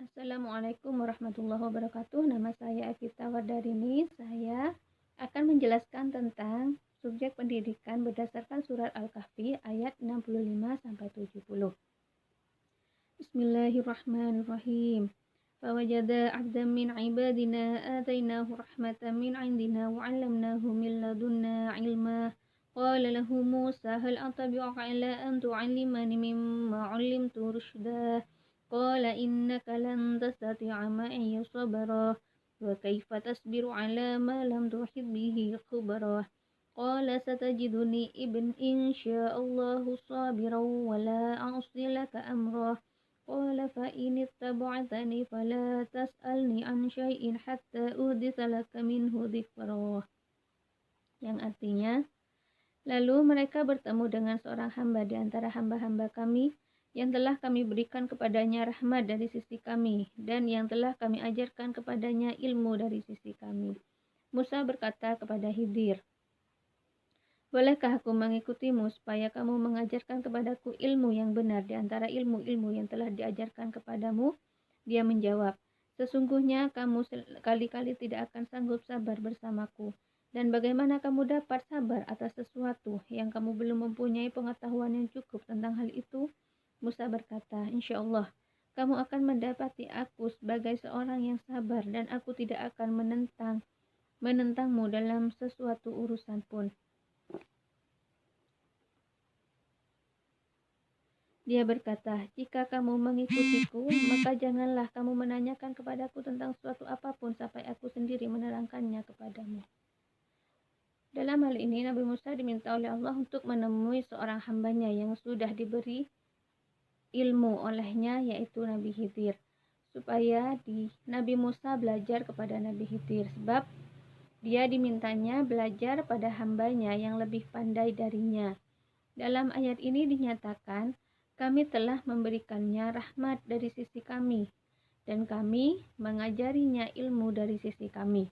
Assalamualaikum warahmatullahi wabarakatuh. Nama saya Evita Wardarini. Saya akan menjelaskan tentang subjek pendidikan berdasarkan surat Al-Kahfi ayat 65-70. Bismillahirrahmanirrahim. Fawajada 'abdan min 'ibadina atainahu rahmatan min 'indina wa 'allamnahu min ladunna 'ilma. Qala lahu Musa hal attabi'uka 'ala an tu'allimani mimma 'allimtu rusyda. Qala innaka lan tastati'a ma'iya sabra wa kaifa tasbiru 'ala ma lam tuhit bihi khubra. Qala satajiduni insya'allahu sabiran wa la a'si laka amra. Qala fa in ittaba'tani fala tas'alni an syai'in hatta uhditsa laka minhu dzikra. Yang artinya, lalu mereka bertemu dengan seorang hamba di antara hamba-hamba kami yang telah kami berikan kepadanya rahmat dari sisi kami dan yang telah kami ajarkan kepadanya ilmu dari sisi kami. Musa berkata kepada Khidir, "Bolehkah aku mengikutimu supaya kamu mengajarkan kepadaku ilmu yang benar di antara ilmu-ilmu yang telah diajarkan kepadamu?" Dia menjawab, "Sesungguhnya kamu sekali-kali tidak akan sanggup sabar bersamaku. Dan bagaimana kamu dapat sabar atas sesuatu yang kamu belum mempunyai pengetahuan yang cukup tentang hal itu?" Musa berkata, "Insya Allah, kamu akan mendapati aku sebagai seorang yang sabar dan aku tidak akan menentangmu dalam sesuatu urusan pun." Dia berkata, "Jika kamu mengikutiku, maka janganlah kamu menanyakan kepadaku tentang suatu apapun sampai aku sendiri menerangkannya kepadamu." Dalam hal ini, Nabi Musa diminta oleh Allah untuk menemui seorang hambanya yang sudah diberi ilmu olehnya, yaitu Nabi Khidir, supaya Nabi Musa belajar kepada Nabi Khidir, sebab dia dimintanya belajar pada hambanya yang lebih pandai darinya. Dalam ayat ini dinyatakan, kami telah memberikannya rahmat dari sisi kami, dan kami mengajarinya ilmu dari sisi kami.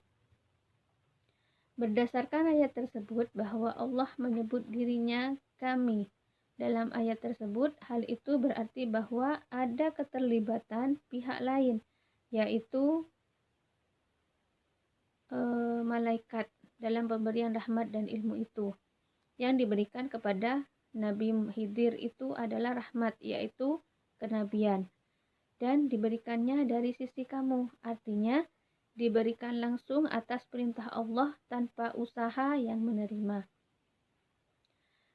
Berdasarkan ayat tersebut bahwa Allah menyebut dirinya kami dalam ayat tersebut, hal itu berarti bahwa ada keterlibatan pihak lain, yaitu malaikat dalam pemberian rahmat dan ilmu itu. Yang diberikan kepada Nabi Khidir itu adalah rahmat, yaitu kenabian, dan diberikannya dari sisi kamu, artinya diberikan langsung atas perintah Allah tanpa usaha yang menerima.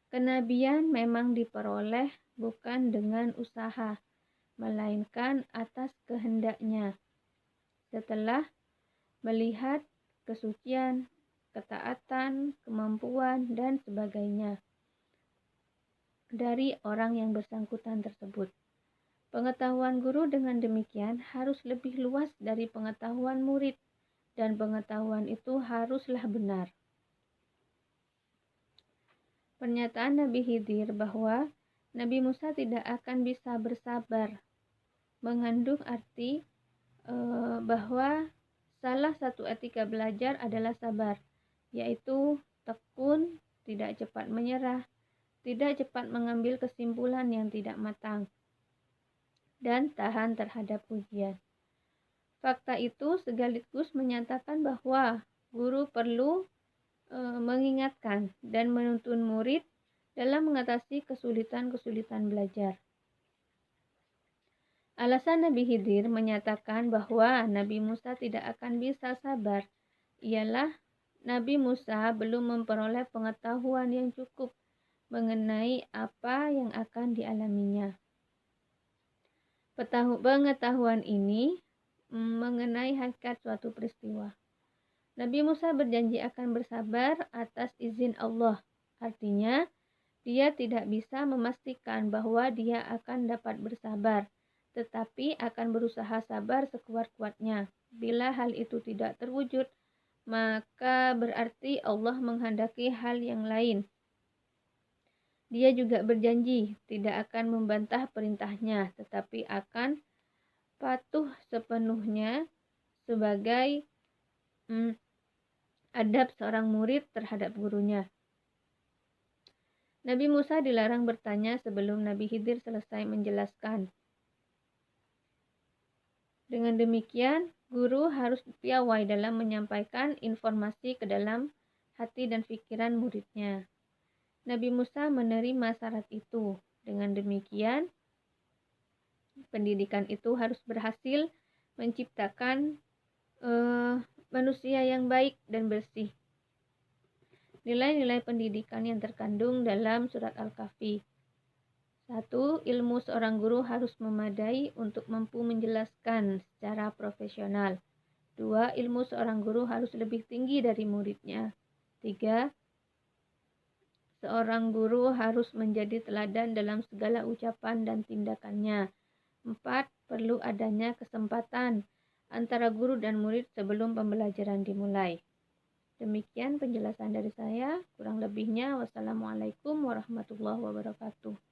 Kenabian memang diperoleh bukan dengan usaha, melainkan atas kehendaknya, setelah melihat kesucian, ketaatan, kemampuan, dan sebagainya dari orang yang bersangkutan tersebut. Pengetahuan guru dengan demikian harus lebih luas dari pengetahuan murid, dan pengetahuan itu haruslah benar. Pernyataan Nabi Khidir bahwa Nabi Musa tidak akan bisa bersabar mengandung arti bahwa salah satu etika belajar adalah sabar, yaitu tekun, tidak cepat menyerah, tidak cepat mengambil kesimpulan yang tidak matang, dan tahan terhadap ujian. Fakta itu sekaligus menyatakan bahwa guru perlu mengingatkan dan menuntun murid dalam mengatasi kesulitan-kesulitan belajar. Alasan Nabi Khidir menyatakan bahwa Nabi Musa tidak akan bisa sabar ialah Nabi Musa belum memperoleh pengetahuan yang cukup mengenai apa yang akan dialaminya. Pengetahuan ini mengenai hakikat suatu peristiwa. Nabi Musa berjanji akan bersabar atas izin Allah. Artinya, dia tidak bisa memastikan bahwa dia akan dapat bersabar, tetapi akan berusaha sabar sekuat-kuatnya. Bila hal itu tidak terwujud, maka berarti Allah menghendaki hal yang lain. Dia juga berjanji tidak akan membantah perintahnya, tetapi akan patuh sepenuhnya sebagai adab seorang murid terhadap gurunya. Nabi Musa dilarang bertanya sebelum Nabi Khidir selesai menjelaskan. Dengan demikian, guru harus piawai dalam menyampaikan informasi ke dalam hati dan pikiran muridnya. Nabi Musa menerima syarat itu. Dengan demikian, pendidikan itu harus berhasil menciptakan manusia yang baik dan bersih. Nilai-nilai pendidikan yang terkandung dalam surat Al-Kahfi. 1. Ilmu seorang guru harus memadai untuk mampu menjelaskan secara profesional. 2. Ilmu seorang guru harus lebih tinggi dari muridnya. 3. Seorang guru harus menjadi teladan dalam segala ucapan dan tindakannya. 4. Perlu adanya kesempatan antara guru dan murid sebelum pembelajaran dimulai. Demikian penjelasan dari saya. Kurang lebihnya, wassalamualaikum warahmatullahi wabarakatuh.